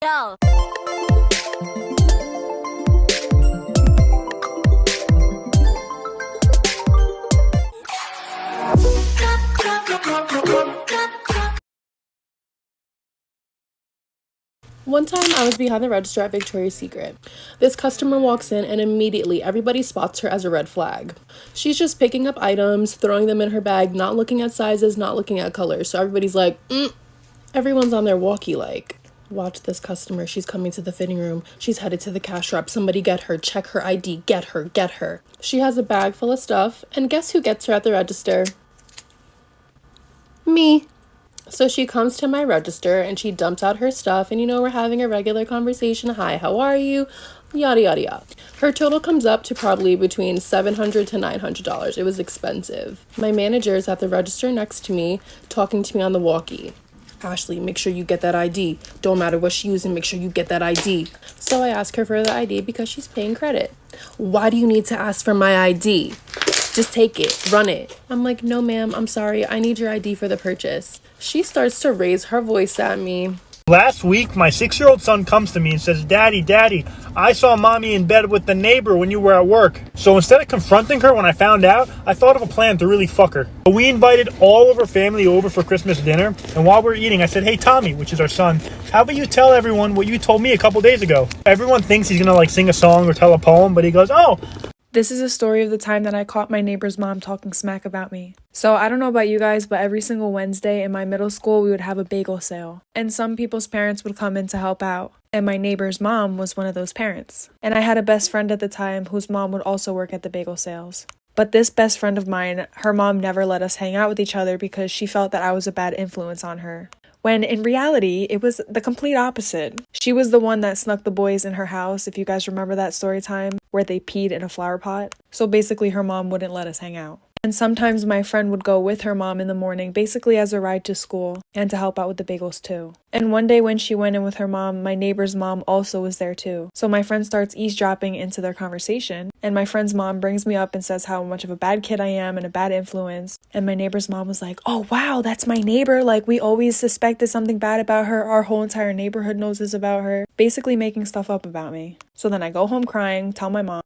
Yo. One time I was behind the register at Victoria's Secret. This customer walks in and immediately everybody spots her as a red flag. She's just picking up items, throwing them in her bag, not looking at sizes, not looking at colors. So everybody's like, everyone's on their walkie like, watch this customer. She's coming to the fitting room. She's headed to the cash rep. Somebody get her. Check her ID. Get her. Get her. She has a bag full of stuff. And guess who gets her at the register? Me. So she comes to my register and she dumps out her stuff and we're having a regular conversation. Hi, how are you? Yada, yada, yada. Her total comes up to probably between $700 to $900. It was expensive. My manager is at the register next to me talking to me on the walkie. Ashley, make sure you get that ID. Don't matter what she's using, make sure you get that ID. So I ask her for the ID because she's paying credit. Why do you need to ask for my ID? Just take it, run it. I'm like, no ma'am, I'm sorry, I need your ID for the purchase. She starts to raise her voice at me. Last week, my 6-year-old son comes to me and says, Daddy, I saw mommy in bed with the neighbor when you were at work. So instead of confronting her when I found out, I thought of a plan to really fuck her. But we invited all of her family over for Christmas dinner. And while we're eating, I said, hey, Tommy, which is our son, how about you tell everyone what you told me a couple days ago? Everyone thinks he's going to sing a song or tell a poem, but he goes, oh. This is a story of the time that I caught my neighbor's mom talking smack about me. So I don't know about you guys, but every single Wednesday in my middle school, we would have a bagel sale. And some people's parents would come in to help out. And my neighbor's mom was one of those parents. And I had a best friend at the time whose mom would also work at the bagel sales. But this best friend of mine, her mom never let us hang out with each other because she felt that I was a bad influence on her. When in reality, it was the complete opposite. She was the one that snuck the boys in her house, if you guys remember that story time, where they peed in a flower pot. So basically her mom wouldn't let us hang out. And sometimes my friend would go with her mom in the morning, basically as a ride to school, and to help out with the bagels too. And one day when she went in with her mom, my neighbor's mom also was there too. So my friend starts eavesdropping into their conversation, and my friend's mom brings me up and says how much of a bad kid I am and a bad influence. And my neighbor's mom was like, oh wow, that's my neighbor. Like, we always suspected something bad about her. Our whole entire neighborhood knows this about her. Basically making stuff up about me. So then I go home crying, tell my mom.